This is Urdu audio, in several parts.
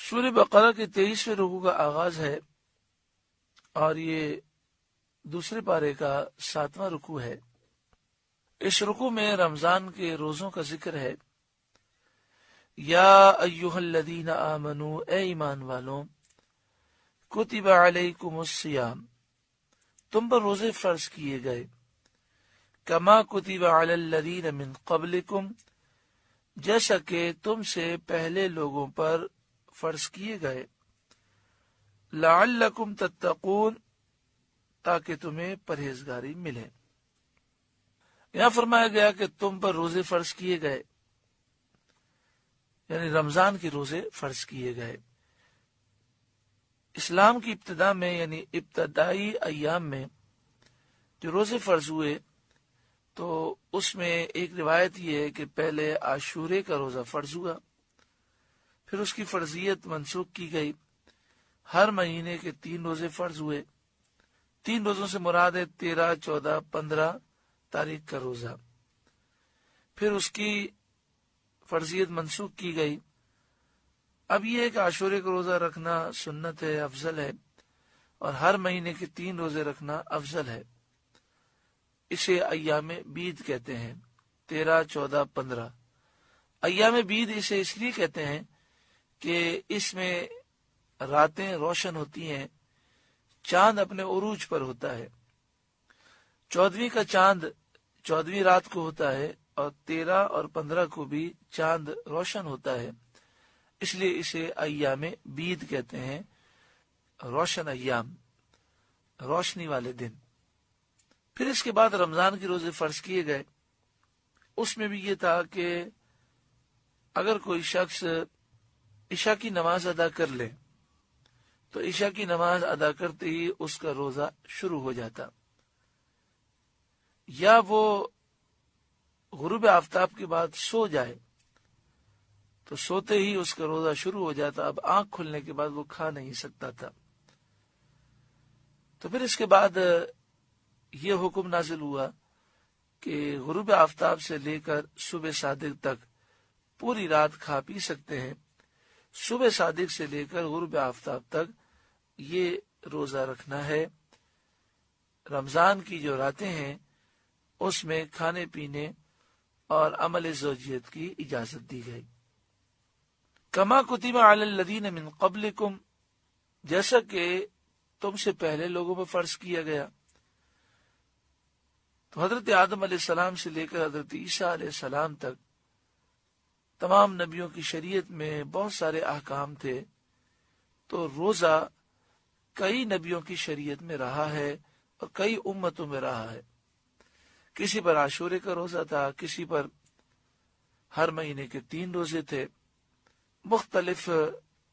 سورہ بقرہ کے 23ویں رکوع کا آغاز ہے اور یہ دوسرے پارے کا 7واں رکوع ہے۔ اس رکوع میں رمضان کے روزوں کا ذکر ہے۔ یا ایھا الذین آمنوا، اے ایمان والوں، کتب علیکم الصیام، تم پر روزے فرض کیے گئے، کما کتب علی الذین من قبلکم، جیسا کہ تم سے پہلے لوگوں پر فرض کیے گئے، لعلکم تتقون، تاکہ تمہیں پرہیزگاری ملے۔ یہاں فرمایا گیا کہ تم پر روزے فرض کیے گئے، یعنی رمضان کے روزے فرض کیے گئے۔ اسلام کی ابتدا میں، یعنی ابتدائی ایام میں جو روزے فرض ہوئے تو اس میں ایک روایت یہ ہے کہ پہلے عاشورے کا روزہ فرض ہوا، پھر اس کی فرضیت منسوخ کی گئی، ہر مہینے کے 3 روزے فرض ہوئے۔ 3 روزوں سے مراد ہے 13، 14، 15 تاریخ کا روزہ، پھر اس کی فرضیت منسوخ کی گئی۔ اب یہ ہے کہ عاشورے کا روزہ رکھنا سنت ہے، افضل ہے، اور ہر مہینے کے 3 روزے رکھنا افضل ہے۔ اسے ایام بید کہتے ہیں، 13، 14، 15۔ ایام بید اسے اس لیے کہتے ہیں کہ اس میں راتیں روشن ہوتی ہیں، چاند اپنے عروج پر ہوتا ہے۔ 14ویں کا چاند 14ویں رات کو ہوتا ہے، اور 13 اور 15 کو بھی چاند روشن ہوتا ہے، اس لیے اسے ایام بید کہتے ہیں، روشن ایام، روشنی والے دن۔ پھر اس کے بعد رمضان کے روزے فرض کیے گئے۔ اس میں بھی یہ تھا کہ اگر کوئی شخص عشاء کی نماز ادا کر لے تو عشاء کی نماز ادا کرتے ہی اس کا روزہ شروع ہو جاتا، یا وہ غروب آفتاب کے بعد سو جائے تو سوتے ہی اس کا روزہ شروع ہو جاتا، اب آنکھ کھلنے کے بعد وہ کھا نہیں سکتا تھا۔ تو پھر اس کے بعد یہ حکم نازل ہوا کہ غروب آفتاب سے لے کر صبح صادق تک پوری رات کھا پی سکتے ہیں، صبح صادق سے لے کر غروب آفتاب تک یہ روزہ رکھنا ہے۔ رمضان کی جو راتیں ہیں اس میں کھانے پینے اور عمل زوجیت کی اجازت دی گئی۔ کما کتب علی الذین من قبلکم، جیسا کہ تم سے پہلے لوگوں پر فرض کیا گیا۔ تو حضرت آدم علیہ السلام سے لے کر حضرت عیسیٰ علیہ السلام تک تمام نبیوں کی شریعت میں بہت سارے احکام تھے، تو روزہ کئی نبیوں کی شریعت میں رہا ہے اور کئی امتوں میں رہا ہے۔ کسی پر عاشورے کا روزہ تھا، کسی پر ہر مہینے کے 3 روزے تھے، مختلف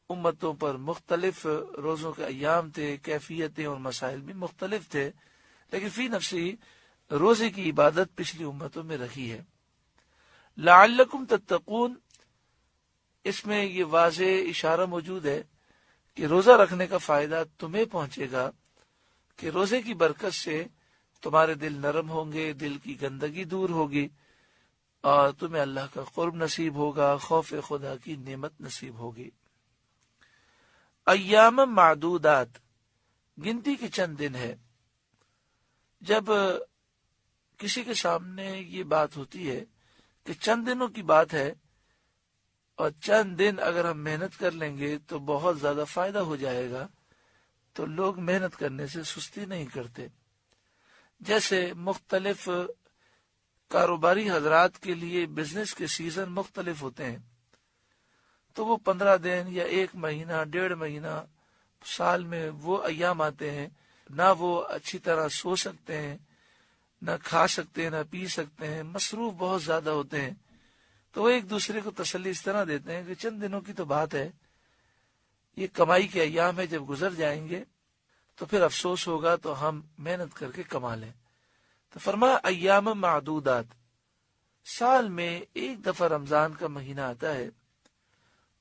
امتوں پر مختلف روزوں کے ایام تھے، کیفیتیں اور مسائل بھی مختلف تھے، لیکن فی نفسی روزے کی عبادت پچھلی امتوں میں رہی ہے۔ لعلکم تتقون، اس میں یہ واضح اشارہ موجود ہے کہ روزہ رکھنے کا فائدہ تمہیں پہنچے گا، کہ روزے کی برکت سے تمہارے دل نرم ہوں گے، دل کی گندگی دور ہوگی، اور تمہیں اللہ کا قرب نصیب ہوگا، خوف خدا کی نعمت نصیب ہوگی۔ ایام معدودات، گنتی کے چند دن ہے۔ جب کسی کے سامنے یہ بات ہوتی ہے کہ چند دنوں کی بات ہے اور چند دن اگر ہم محنت کر لیں گے تو بہت زیادہ فائدہ ہو جائے گا، تو لوگ محنت کرنے سے سستی نہیں کرتے۔ جیسے مختلف کاروباری حضرات کے لیے بزنس کے سیزن مختلف ہوتے ہیں، تو وہ 15 دن یا 1 مہینہ، 1.5 مہینہ، سال میں وہ ایام آتے ہیں نہ وہ اچھی طرح سو سکتے ہیں، نہ کھا سکتے ہیں، نہ پی سکتے ہیں، مصروف بہت زیادہ ہوتے ہیں، تو وہ ایک دوسرے کو تسلی اس طرح دیتے ہیں کہ چند دنوں کی تو بات ہے، یہ کمائی کے ایام ہے، جب گزر جائیں گے تو پھر افسوس ہوگا، تو ہم محنت کر کے کما لیں۔ تو فرمایا ایام معدودات، سال میں ایک دفعہ رمضان کا مہینہ آتا ہے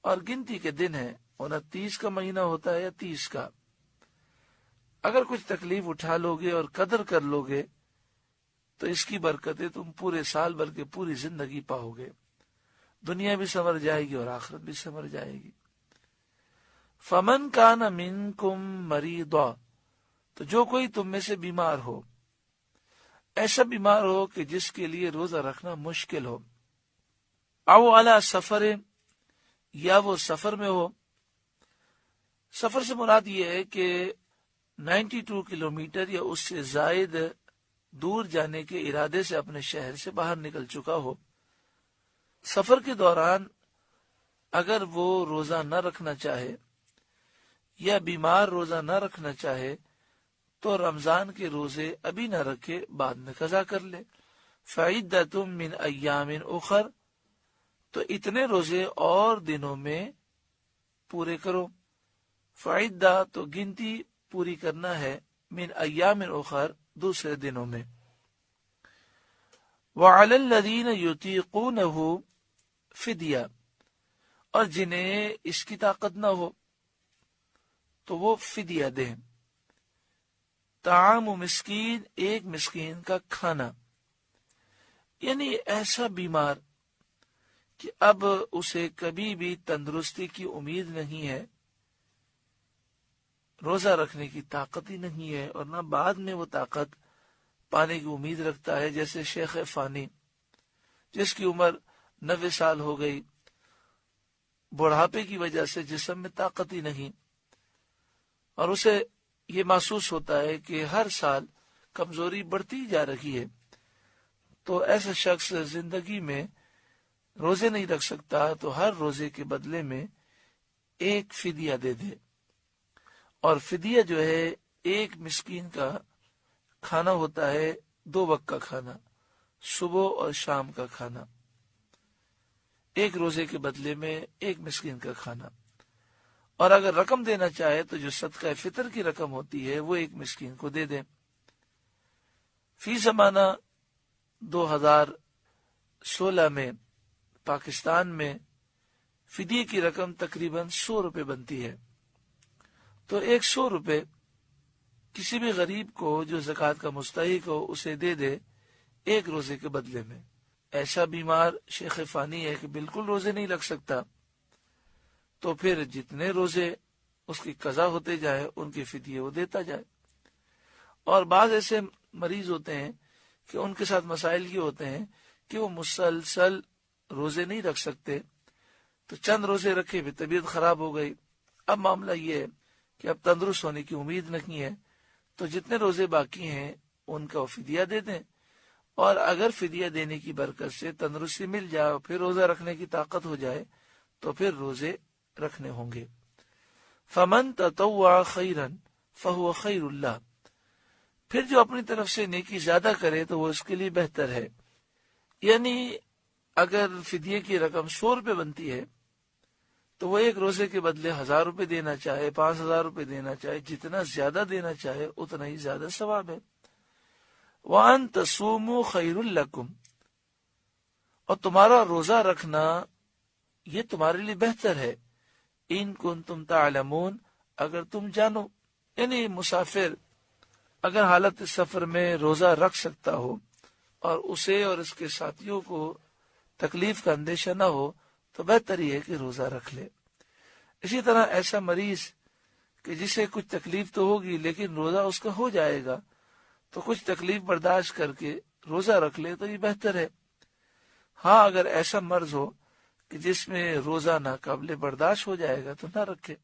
اور گنتی کے دن ہے، 29 کا مہینہ ہوتا ہے یا 30 کا۔ اگر کچھ تکلیف اٹھا لوگے اور قدر کر لوگے تو اس کی برکتیں تم پورے سال بلکہ پوری زندگی پاؤ گے، دنیا بھی سنور جائے گی اور آخرت بھی سنور جائے گی۔ فمن کان منکم مریضا، تو جو کوئی تم میں سے بیمار ہو، ایسا بیمار ہو کہ جس کے لیے روزہ رکھنا مشکل ہو، او علی سفر، یا وہ سفر میں ہو۔ سفر سے مراد یہ ہے کہ 92 کلومیٹر یا اس سے زائد دور جانے کے ارادے سے اپنے شہر سے باہر نکل چکا ہو۔ سفر کے دوران اگر وہ روزہ نہ رکھنا چاہے یا بیمار روزہ نہ رکھنا چاہے تو رمضان کے روزے ابھی نہ رکھے، بعد میں قضا کر لے۔ فعدۃ من ایام اخر، تو اتنے روزے اور دنوں میں پورے کرو۔ فعدہ تو گنتی پوری کرنا ہے، من ایام اخر دوسرے دنوں میں۔ وعلی الذین یطیقونہ فدیہ، اور جنہیں اس کی طاقت نہ ہو تو وہ فدیہ دیں۔ طعام مسکین، ایک مسکین کا کھانا، یعنی ایسا بیمار کہ اب اسے کبھی بھی تندرستی کی امید نہیں ہے، روزہ رکھنے کی طاقت ہی نہیں ہے، اور نہ بعد میں وہ طاقت پانے کی امید رکھتا ہے، جیسے شیخ فانی جس کی عمر 90 سال ہو گئی، بڑھاپے کی وجہ سے جسم میں طاقت ہی نہیں، اور اسے یہ محسوس ہوتا ہے کہ ہر سال کمزوری بڑھتی جا رہی ہے، تو ایسا شخص زندگی میں روزے نہیں رکھ سکتا، تو ہر روزے کے بدلے میں ایک فدیہ دے دے۔ اور فدیہ جو ہے ایک مسکین کا کھانا ہوتا ہے، 2 وقت کا کھانا، صبح اور شام کا کھانا، ایک روزے کے بدلے میں ایک مسکین کا کھانا۔ اور اگر رقم دینا چاہے تو جو صدقہ فطر کی رقم ہوتی ہے وہ ایک مسکین کو دے دیں۔ فی زمانہ 2016 میں پاکستان میں فدیے کی رقم تقریباً 100 روپے بنتی ہے، تو 100 روپے کسی بھی غریب کو جو زکوٰۃ کا مستحق ہو اسے دے دے ایک روزے کے بدلے میں۔ ایسا بیمار شیخ فانی ہے کہ بالکل روزے نہیں رکھ سکتا، تو پھر جتنے روزے اس کی قضا ہوتے جائے ان کے فدیے وہ دیتا جائے۔ اور بعض ایسے مریض ہوتے ہیں کہ ان کے ساتھ مسائل یہ ہوتے ہیں کہ وہ مسلسل روزے نہیں رکھ سکتے، تو چند روزے رکھے بھی طبیعت خراب ہو گئی، اب معاملہ یہ ہے کہ اب تندرست ہونے کی امید نہیں ہے، تو جتنے روزے باقی ہیں ان کا وہ فدیہ دے دیں، اور اگر فدیہ دینے کی برکت سے تندرستی مل جائے پھر روزہ رکھنے کی طاقت ہو جائے تو پھر روزے رکھنے ہوں گے۔ فمن تطوع خیرا فہو خیر اللہ، پھر جو اپنی طرف سے نیکی زیادہ کرے تو وہ اس کے لیے بہتر ہے۔ یعنی اگر فدیے کی رقم 100 روپے بنتی ہے تو وہ ایک روزے کے بدلے 1000 روپے دینا چاہے، 5000 روپے دینا چاہے، جتنا زیادہ دینا چاہے اتنا ہی زیادہ ثواب ہے۔ وَأَن تَصُومُوا خَيْرٌ لَكُمْ، اور تمہارا روزہ رکھنا یہ تمہارے لیے بہتر ہے، ان کنتم تعلمون، اگر تم جانو۔ یعنی مسافر اگر حالت سفر میں روزہ رکھ سکتا ہو اور اسے اور اس کے ساتھیوں کو تکلیف کا اندیشہ نہ ہو تو بہتر ہی ہے کہ روزہ رکھ لے۔ اسی طرح ایسا مریض کہ جسے کچھ تکلیف تو ہوگی لیکن روزہ اس کا ہو جائے گا، تو کچھ تکلیف برداشت کر کے روزہ رکھ لے تو یہ بہتر ہے۔ ہاں اگر ایسا مرض ہو کہ جس میں روزہ ناقابل برداشت ہو جائے گا تو نہ رکھے۔